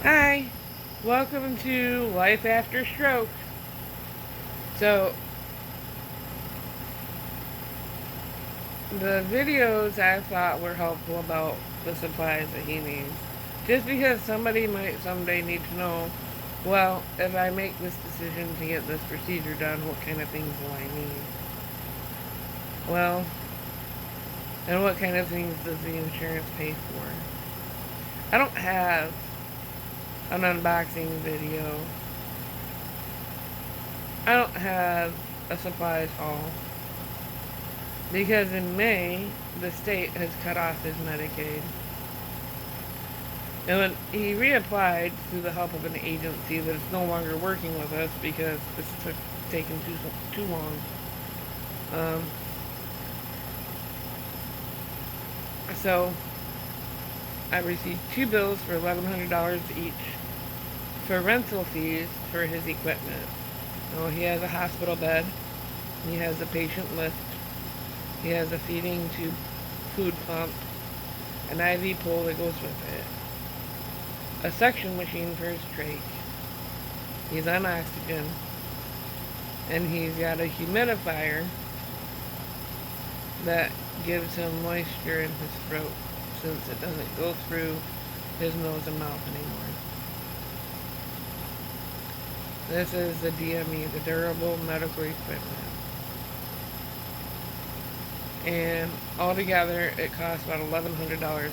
Hi, welcome to Life After Stroke. So, the videos I thought were helpful about the supplies that he needs. Just because somebody might someday need to know, well, if I make this decision to get this procedure done, what kind of things will I need? Well, and what kind of things does the insurance pay for? I don't have an unboxing video. I don't have a supplies haul. Because in May, the state has cut off his Medicaid. And when he reapplied through the help of an agency that is no longer working with us because it's taken too long. Um, so I received two bills for $1,100 each for rental fees for his equipment. Well, he has a hospital bed. He has a patient lift. He has a feeding tube food pump, an IV pole that goes with it, a suction machine for his trach. He's on oxygen, and he's got a humidifier that gives him moisture in his throat since it doesn't go through his nose and mouth anymore. This is the DME, the durable medical equipment. And altogether, it costs about $1,100 a month.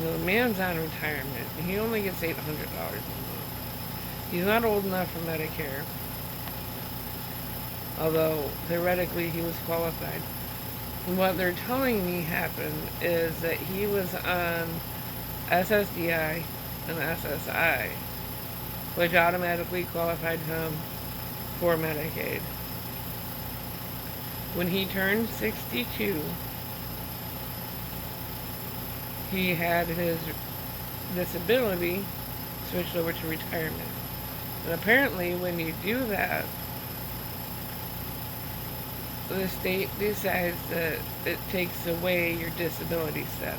The man's on retirement. He only gets $800 a month. He's not old enough for Medicare, although theoretically he was qualified. And what they're telling me happened is that he was on SSDI and SSI, which automatically qualified him for Medicaid. When he turned 62, he had his disability switched over to retirement. And apparently when you do that, the state decides that it takes away your disability status.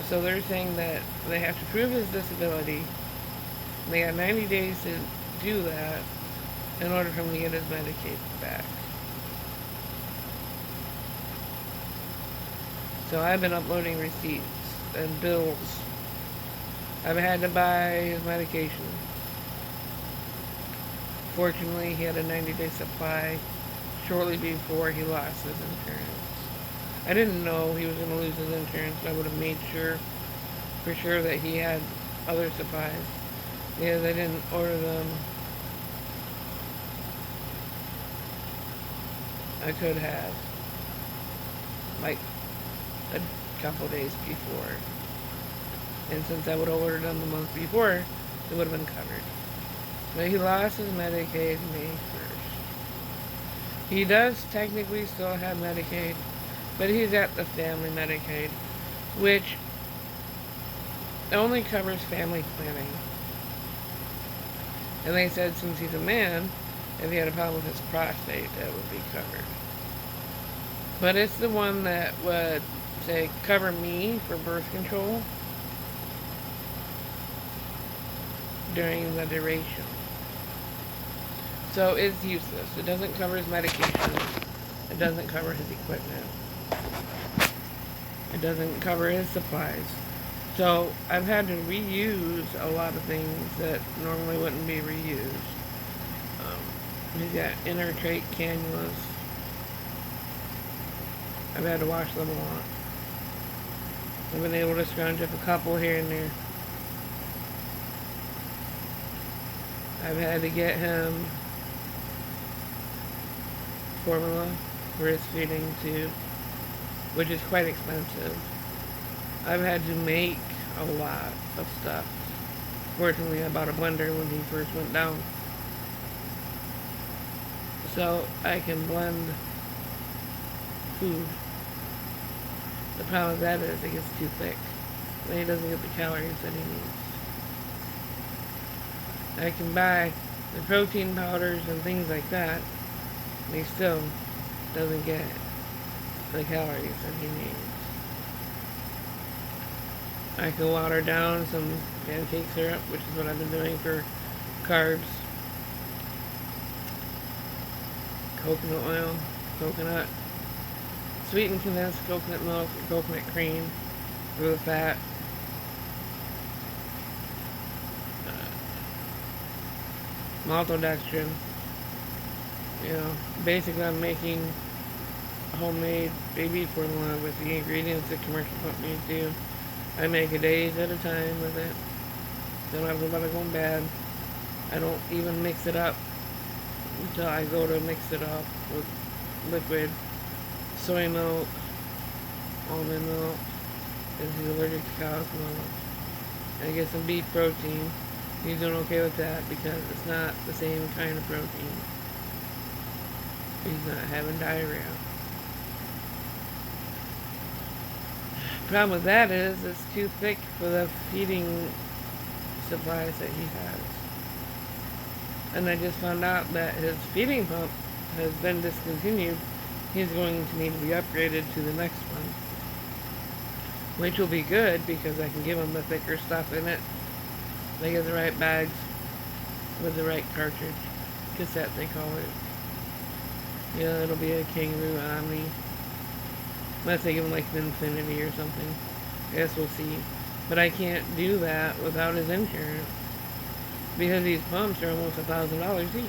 So they're saying that they have to prove his disability. And they got 90 days to do that in order for him to get his Medicaid back. So I've been uploading receipts and bills. I've had to buy his medication. Fortunately, he had a 90-day supply shortly before he lost his insurance. I didn't know he was going to lose his insurance, but I would have made sure, for sure, that he had other supplies. Because I didn't order them. I could have. Like, a couple days before. And since I would have ordered them the month before, it would have been covered. But he lost his Medicaid May 1st. He does technically still have Medicaid, but he's at the family Medicaid, which only covers family planning. And they said since he's a man, if he had a problem with his prostate, that would be covered. But it's the one that would say cover me for birth control during the duration. So it's useless. It doesn't cover his medication. It doesn't cover his equipment. It doesn't cover his supplies. So I've had to reuse a lot of things that normally wouldn't be reused. He's got inner trach cannulas. I've had to wash them a lot. I've been able to scrounge up a couple here and there. I've had to get him formula for his feeding tube, which is quite expensive. I've had to make a lot of stuff. Fortunately, I bought a blender when he first went down, so I can blend food. The problem with that is it gets too thick. Then he doesn't get the calories that he needs. I can buy the protein powders and things like that, and he still doesn't get the calories that he needs. I can water down some pancake syrup, which is what I've been doing for carbs. Coconut oil, coconut, sweetened condensed coconut milk, coconut cream for the fat. Maltodextrin. You know, basically I'm making homemade baby formula with the ingredients that commercial companies do. I make it days at a time with it. Don't have nobody going bad. I don't even mix it up until I go to mix it up with liquid soy milk, almond milk, because he's allergic to cow's milk. I get some beef protein. He's doing okay with that because it's not the same kind of protein. He's not having diarrhea. Problem with that is it's too thick for the feeding supplies that he has. And I just found out that his feeding pump has been discontinued. He's going to need to be upgraded to the next one, which will be good because I can give him the thicker stuff in it. They get the right bags with the right cartridge. Cassette, they call it. Yeah, it'll be a Kangaroo Omni. Unless they give him like an Infinity or something. I guess we'll see. But I can't do that without his insurance. Because these pumps are almost $1,000 each.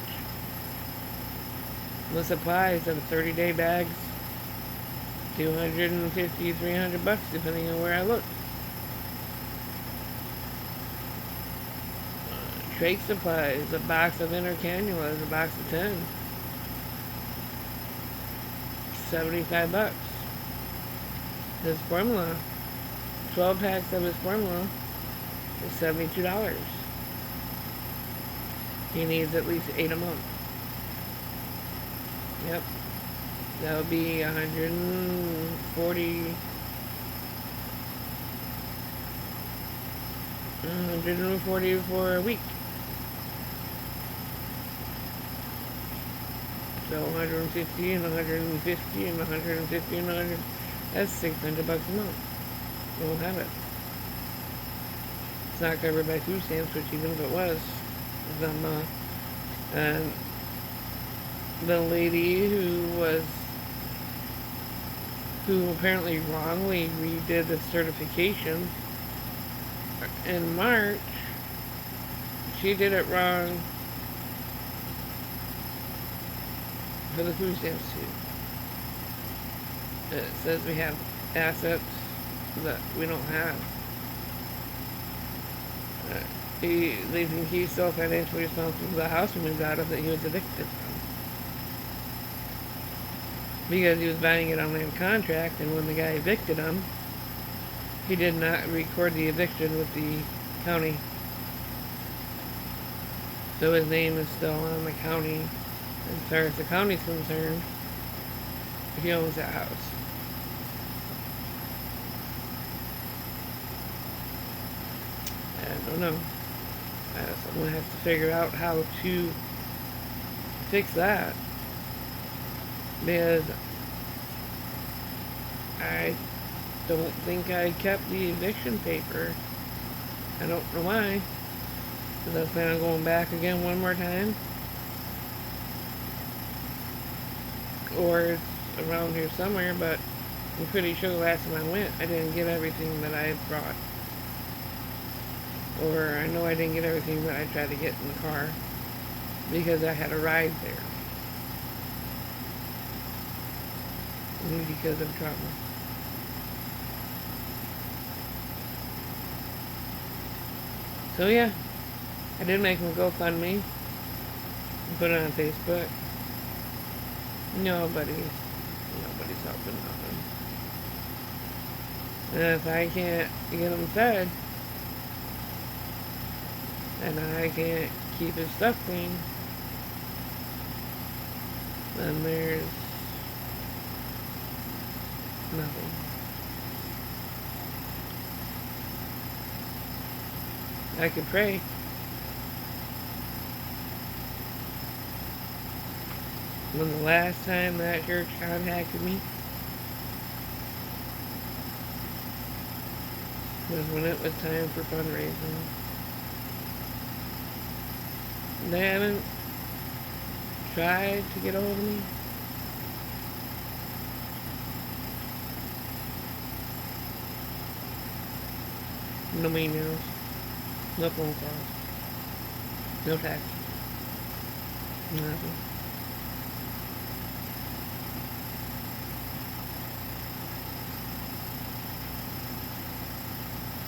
The supplies of 30-day bags, $250, $300 depending on where I look. Trach supplies, a box of inner cannulas, a box of 10. $75. His formula, 12 packs of his formula is $72. He needs at least 8 a month. Yep. That would be 140 for a week. So 150 and 150 and 150 and 100. That's $600 a month. You won't have it. It's not covered by food stamps, which even if it was, it's not enough. And the lady who apparently wrongly redid the certification in March, she did it wrong for the food stamps too. It says we have assets that we don't have. They think he's still financially responsible for the house we moved out of that he was evicted from. Because he was buying it on land contract, and when the guy evicted him, he did not record the eviction with the county. So his name is still on the county. As far as the county's concerned, he owns that house. I don't know. Someone has to figure out how to fix that. Because I don't think I kept the eviction paper. I don't know why. Because I plan on going back again one more time. Or it's around here somewhere, but I'm pretty sure the last time I went, I didn't get everything that I brought. Or I know I didn't get everything that I tried to get in the car because I had a ride there. Because of trouble. So yeah, I did make him a GoFundMe and put it on Facebook. Nobody's helping nothing. And if I can't get him fed, and I can't keep his stuff clean, then there's nothing. I could pray. When the last time that church contacted me, was when it was time for fundraising. They haven't tried to get a hold of me. No emails. No phone calls. No text. Nothing.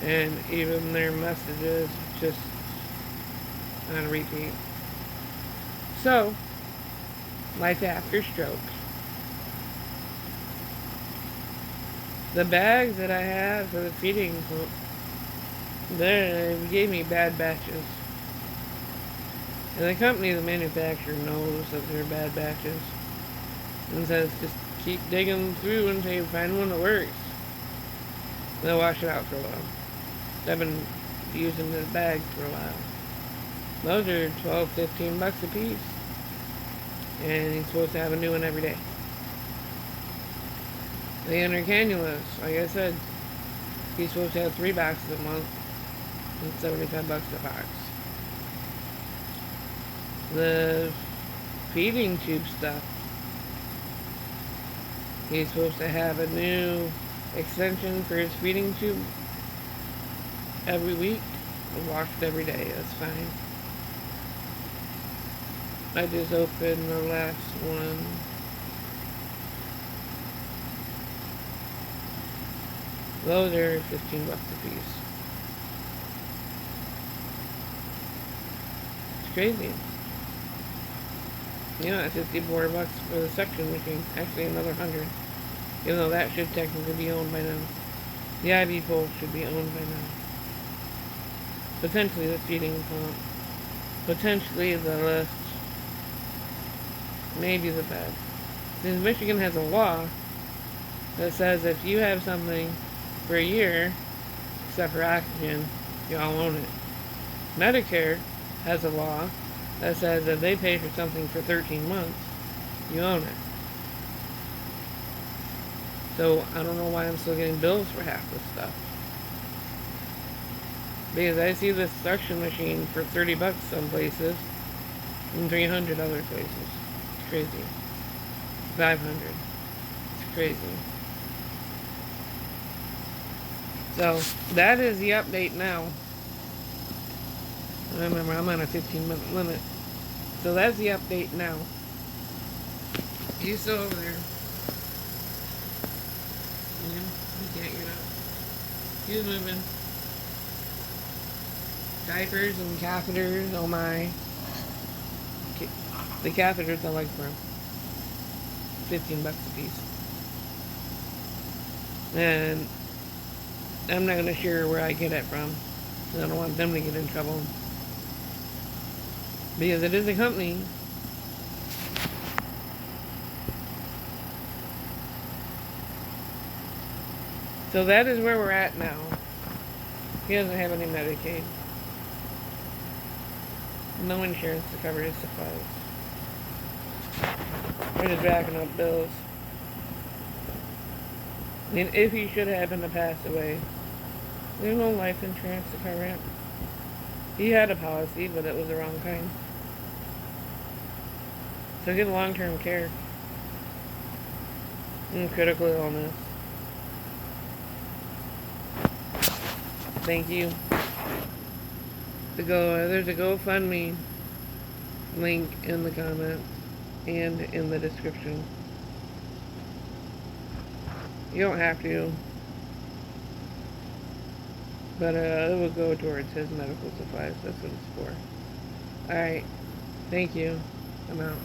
And even their messages just on repeat. So, life after stroke. The bags that I have for the feeding pump, they gave me bad batches. And the company, the manufacturer, knows that they're bad batches. And says just keep digging through until you find one that works. They'll wash it out for a while. I've been using the bags for a while. Those are $12, $15 a piece. And you're supposed to have a new one every day. The inner cannulas, like I said, he's supposed to have 3 boxes a month. And $75 a box. The feeding tube stuff, he's supposed to have a new extension for his feeding tube every week and washed every day. That's fine. I just opened the last one. Those are $15 a piece. It's crazy. You know, it's $54 for the suction machine. Actually, another 100. Even though that should technically be owned by now. The IV pole should be owned by now. Potentially the feeding pump. Potentially the lift. Maybe the bed. Since Michigan has a law that says if you have something for a year, except for oxygen, you all own it. Medicare has a law that says if they pay for something for 13 months, you own it. So I don't know why I'm still getting bills for half this stuff. Because I see this suction machine for $30 some places and $300 other places. It's crazy. $500. It's crazy. So that is the update now. Remember, I'm on a 15-minute limit. So that's the update now. He's still over there. Yeah, he can't get up. He's moving. Diapers and catheters, oh my. The catheters I like for him. $15 a piece. And I'm not going to share where I get it from. I don't want them to get in trouble. Because it is a company. So that is where we're at now. He doesn't have any Medicaid. No insurance to cover his supplies. We're just racking up bills. And if he should happen to pass away, there's no life insurance to cover it. He had a policy, but it was the wrong kind. So get long-term care and critical illness. Thank you. There's a GoFundMe link in the comment and in the description. You don't have to, but it will go towards his medical supplies. That's what it's for. Alright, thank you. I'm out.